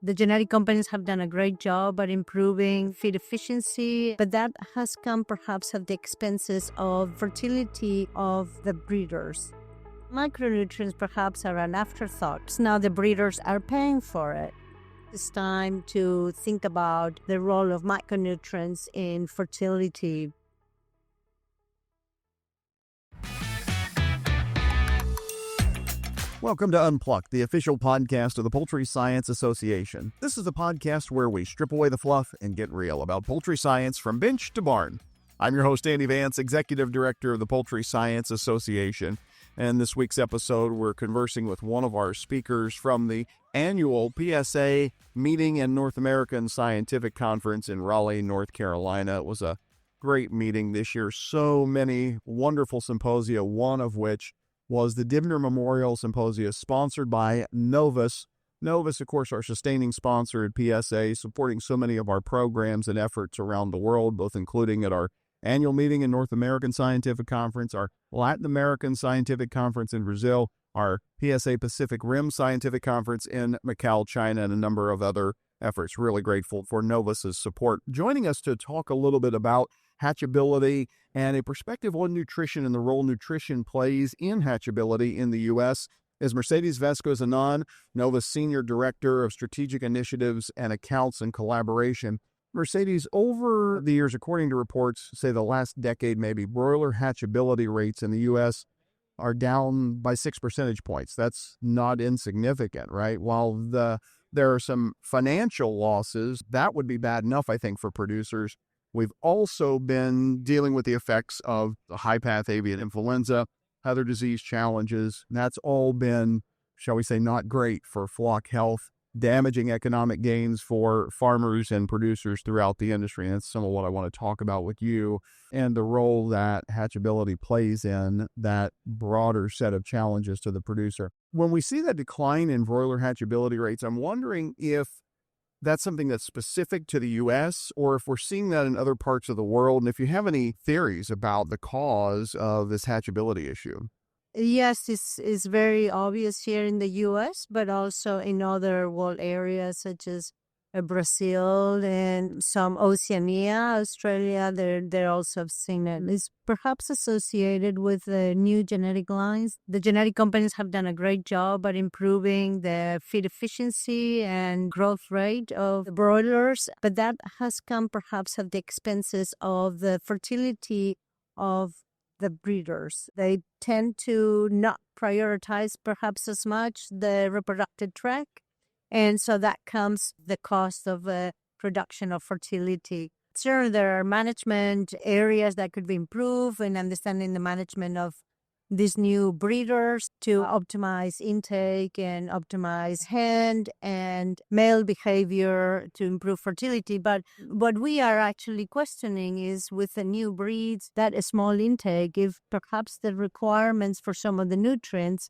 The genetic companies have done a great job at improving feed efficiency, but that has come perhaps at the expenses of fertility of the breeders. Micronutrients perhaps are an afterthought. Now the breeders are paying for it. It's time to think about the role of micronutrients in fertility. Welcome to Unplucked, the official podcast of the Poultry Science Association. This is a podcast where we strip away the fluff and get real about poultry science from bench to barn. I'm your host, Andy Vance, Executive Director of the Poultry Science Association. And this week's episode, we're conversing with one of our speakers from the annual PSA Meeting and North American Scientific Conference in Raleigh, North Carolina. It was a great meeting this year. So many wonderful symposia, one of which was the Dibner Memorial Symposia sponsored by Novus. Novus, of course, our sustaining sponsor at PSA, supporting so many of our programs and efforts around the world, both including at our annual meeting and North American Scientific Conference, our Latin American Scientific Conference in Brazil, our PSA Pacific Rim Scientific Conference in Macau, China, and a number of other efforts. Really grateful for Novus's support. Joining us to talk a little bit about hatchability and a perspective on nutrition and the role nutrition plays in hatchability in the U.S. is Mercedes Vazquez-Añon, Novus Senior Director of Strategic Initiatives and Accounts and Collaboration. Mercedes, over the years, according to reports, say the last decade maybe, broiler hatchability rates in the U.S. are down by 6 percentage points. That's not insignificant, right? While there are some financial losses, that would be bad enough, I think, for producers. We've also been dealing with the effects of the high-path avian influenza, other disease challenges. That's all been, shall we say, not great for flock health, damaging economic gains for farmers and producers throughout the industry. And that's some of what I want to talk about with you and the role that hatchability plays in that broader set of challenges to the producer. When we see that decline in broiler hatchability rates, I'm wondering if that's something that's specific to the U.S. or if we're seeing that in other parts of the world, and if you have any theories about the cause of this hatchability issue. Yes, this is very obvious here in the U.S., but also in other world areas such as Brazil and some Oceania, Australia. They're also seeing it. It's perhaps associated with the new genetic lines. The genetic companies have done a great job at improving the feed efficiency and growth rate of the broilers, but that has come perhaps at the expenses of the fertility of the breeders. They tend to not prioritize perhaps as much the reproductive tract. And so that comes the cost of production of fertility. Sure, there are management areas that could be improved in understanding the management of these new breeders to optimize intake and optimize hen and male behavior to improve fertility. But what we are actually questioning is with the new breeds, that a small intake, if perhaps the requirements for some of the nutrients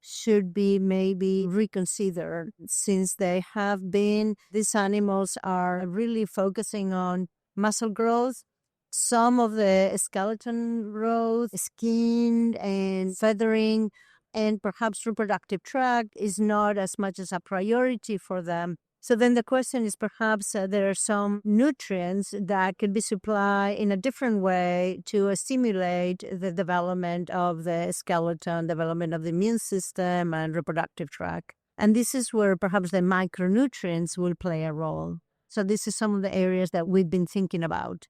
should be maybe reconsidered, since these animals are really focusing on muscle growth. Some of the skeleton growth, skin and feathering, and perhaps reproductive tract is not as much as a priority for them. So then the question is perhaps there are some nutrients that could be supplied in a different way to stimulate the development of the skeleton, development of the immune system and reproductive tract. And this is where perhaps the micronutrients will play a role. So this is some of the areas that we've been thinking about.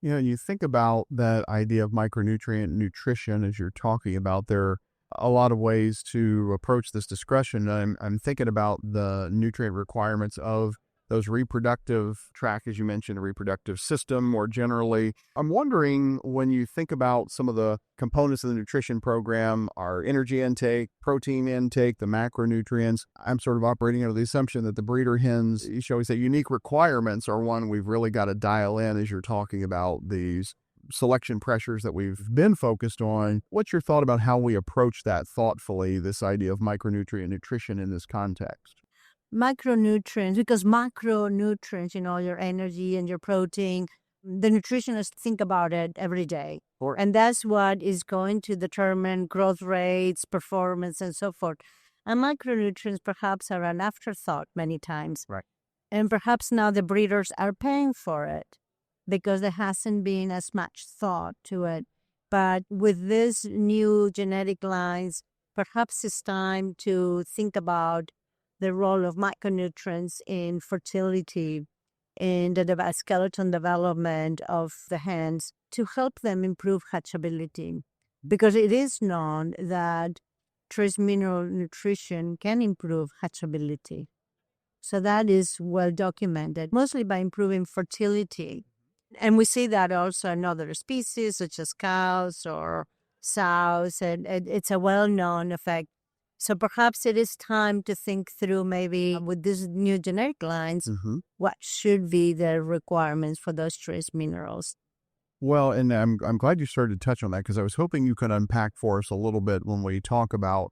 You know, you think about that idea of micronutrient nutrition as you're talking about, there are a lot of ways to approach this discussion. I'm thinking about the nutrient requirements of those reproductive tract, as you mentioned, a reproductive system more generally. I'm wondering, when you think about some of the components of the nutrition program, our energy intake, protein intake, the macronutrients, I'm sort of operating under the assumption that the breeder hens, shall we say, unique requirements are one we've really got to dial in as you're talking about these selection pressures that we've been focused on. What's your thought about how we approach that thoughtfully, this idea of micronutrient nutrition in this context? Micronutrients, because macronutrients, your energy and your protein, the nutritionists think about it every day. Sure. And that's what is going to determine growth rates, performance, and so forth. And micronutrients perhaps are an afterthought many times. Right. And perhaps now the breeders are paying for it because there hasn't been as much thought to it. But with these new genetic lines, perhaps it's time to think about the role of micronutrients in fertility, in the skeleton development of the hens to help them improve hatchability. Because it is known that trace mineral nutrition can improve hatchability. So that is well documented, mostly by improving fertility. And we see that also in other species, such as cows or sows, and it's a well-known effect. So perhaps it is time to think through maybe with these new genetic lines, what should be the requirements for those trace minerals. Well, and I'm glad you started to touch on that because I was hoping you could unpack for us a little bit when we talk about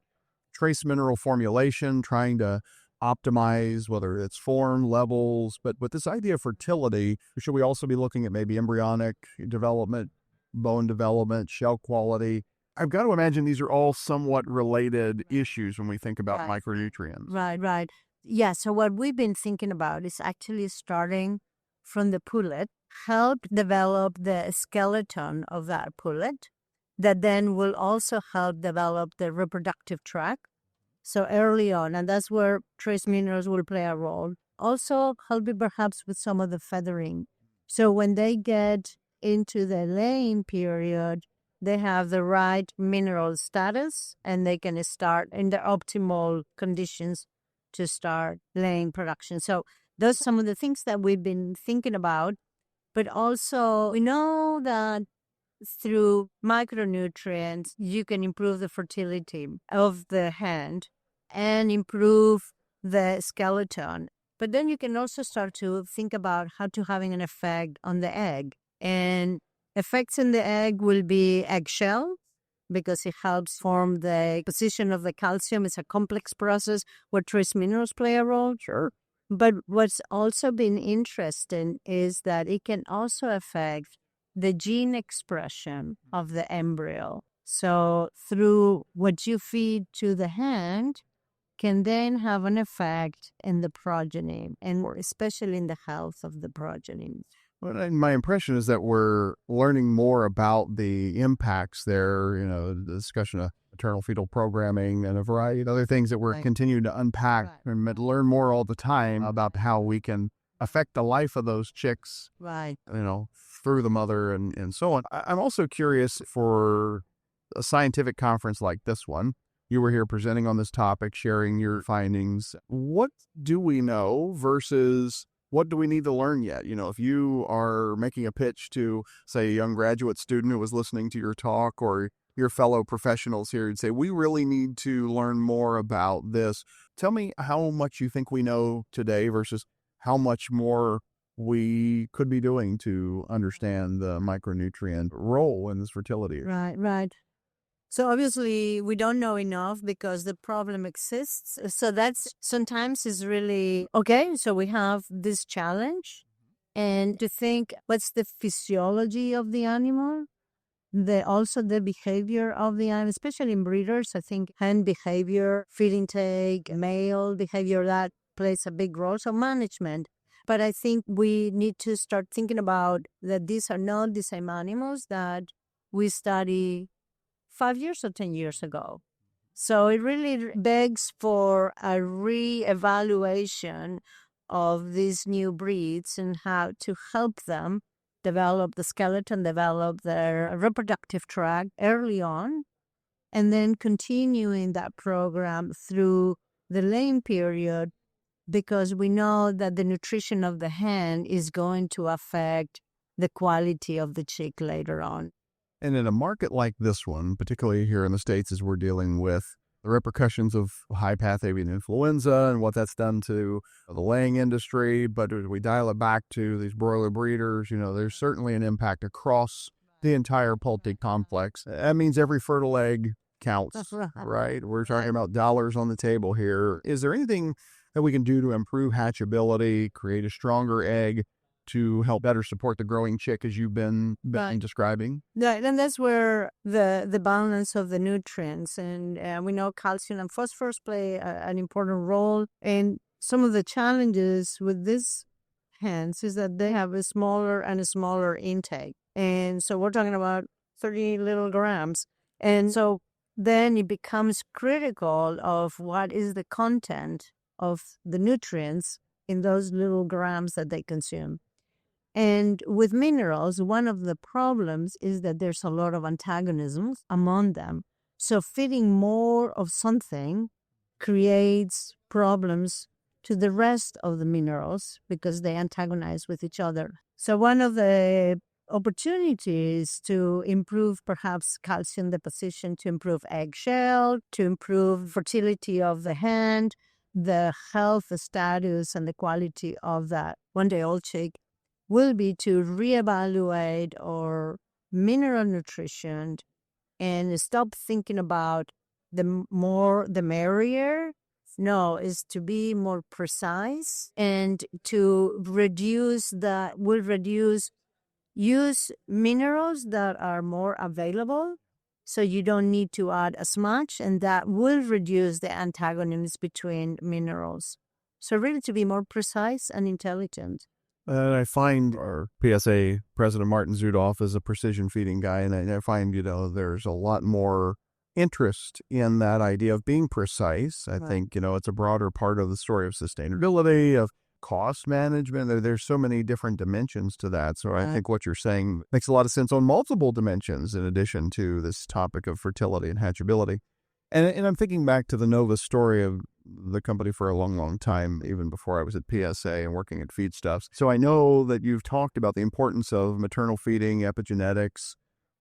trace mineral formulation, trying to optimize whether it's form levels, but with this idea of fertility, should we also be looking at maybe embryonic development, bone development, shell quality? I've got to imagine these are all somewhat related issues when we think about micronutrients. Right. Yeah, so what we've been thinking about is actually starting from the pullet, help develop the skeleton of that pullet, that then will also help develop the reproductive tract. So early on, and that's where trace minerals will play a role. Also helping perhaps with some of the feathering. So when they get into the laying period, they have the right mineral status and they can start in the optimal conditions to start laying production. So those are some of the things that we've been thinking about. But also we know that through micronutrients, you can improve the fertility of the hen and improve the skeleton. But then you can also start to think about how to having an effect on the egg. And effects in the egg will be eggshell, because it helps form the position of the calcium. It's a complex process where trace minerals play a role. Sure. But what's also been interesting is that it can also affect the gene expression of the embryo. So through what you feed to the hen can then have an effect in the progeny, and especially in the health of the progeny. Well, my impression is that we're learning more about the impacts there, the discussion of maternal fetal programming and a variety of other things that we're continuing to unpack and learn more all the time about how we can affect the life of those chicks, through the mother and so on. I'm also curious for a scientific conference like this one. You were here presenting on this topic, sharing your findings. What do we know versus what do we need to learn yet? If you are making a pitch to, say, a young graduate student who was listening to your talk or your fellow professionals here and say, we really need to learn more about this. Tell me how much you think we know today versus how much more we could be doing to understand the micronutrient role in this fertility. Right. So obviously we don't know enough because the problem exists. So that's sometimes is really okay. So we have this challenge, and to think what's the physiology of the animal, also the behavior of the animal, especially in breeders. I think hen behavior, feed intake, male behavior, that plays a big role. So management. But I think we need to start thinking about that these are not the same animals that we study 5 years or 10 years ago. So it really begs for a re-evaluation of these new breeds and how to help them develop the skeleton, develop their reproductive tract early on, and then continuing that program through the laying period, because we know that the nutrition of the hen is going to affect the quality of the chick later on. And in a market like this one, particularly here in the States, as we're dealing with the repercussions of high-path avian influenza and what that's done to the laying industry, but as we dial it back to these broiler breeders, there's certainly an impact across the entire poultry complex. That means every fertile egg counts, right? We're talking about dollars on the table here. Is there anything that we can do to improve hatchability, create a stronger egg, to help better support the growing chick as you've been describing? Right, and that's where the balance of the nutrients, and we know calcium and phosphorus play an important role. And some of the challenges with these hens is that they have a smaller and a smaller intake. And so we're talking about 30 little grams. And so then it becomes critical of what is the content of the nutrients in those little grams that they consume. And with minerals, one of the problems is that there's a lot of antagonisms among them. So feeding more of something creates problems to the rest of the minerals because they antagonize with each other. So one of the opportunities to improve perhaps calcium deposition, to improve eggshell, to improve fertility of the hen, the health status and the quality of that one-day-old chick will be to reevaluate our mineral nutrition and stop thinking about the more the merrier. No, is to be more precise and to use minerals that are more available, so you don't need to add as much, and that will reduce the antagonisms between minerals. So really to be more precise and intelligent. And I find our PSA President Martin Zudoff is a precision feeding guy, and I find, there's a lot more interest in that idea of being precise. I think, it's a broader part of the story of sustainability, of cost management. There's so many different dimensions to that. So I think what you're saying makes a lot of sense on multiple dimensions in addition to this topic of fertility and hatchability. And I'm thinking back to the Novus story of the company for a long, long time, even before I was at PSA and working at Feedstuffs. So I know that you've talked about the importance of maternal feeding, epigenetics,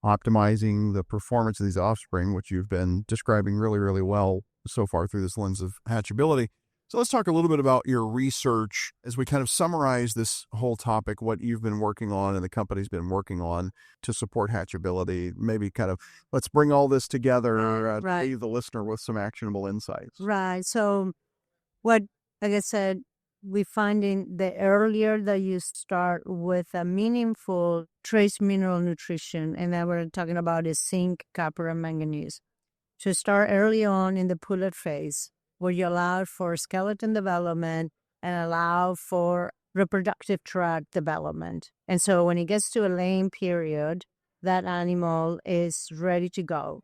optimizing the performance of these offspring, which you've been describing really, really well so far through this lens of hatchability. So let's talk a little bit about your research as we kind of summarize this whole topic, what you've been working on and the company's been working on to support hatchability. Maybe kind of let's bring all this together to leave the listener with some actionable insights. Right. So like I said, we finding the earlier that you start with a meaningful trace mineral nutrition, and then we're talking about is zinc, copper, and manganese. So start early on in the pullet phase, where you allow for skeleton development and allow for reproductive tract development. And so when it gets to a laying period, that animal is ready to go.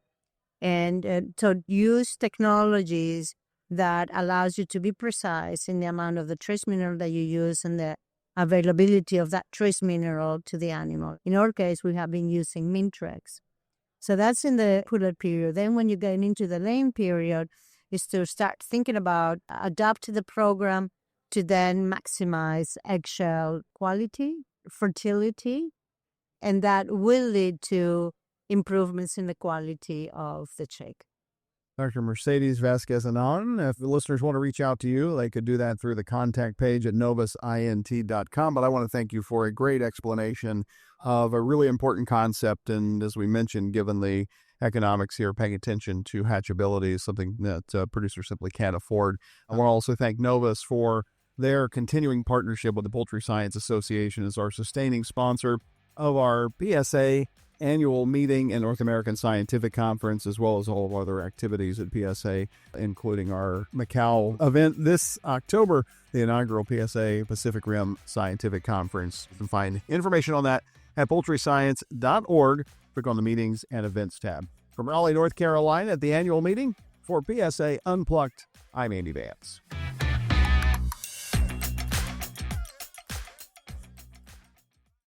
And so use technologies that allows you to be precise in the amount of the trace mineral that you use and the availability of that trace mineral to the animal. In our case, we have been using Mintrex. So that's in the pullet period. Then when you get into the laying period, is to start thinking about adapt the program to then maximize eggshell quality, fertility, and that will lead to improvements in the quality of the chick. Dr. Mercedes Vazquez-Añon, if the listeners want to reach out to you, they could do that through the contact page at novusint.com. But I want to thank you for a great explanation of a really important concept. And as we mentioned, given the economics here, paying attention to hatchability is something that producers simply can't afford. I want to also thank Novus for their continuing partnership with the Poultry Science Association as our sustaining sponsor of our PSA annual meeting and North American Scientific Conference, as well as all of other activities at PSA, including our Macau event this October, the inaugural PSA Pacific Rim Scientific Conference. You can find information on that at poultryscience.org. Click on the Meetings and Events tab. From Raleigh, North Carolina at the annual meeting for PSA Unplucked, I'm Andy Vance.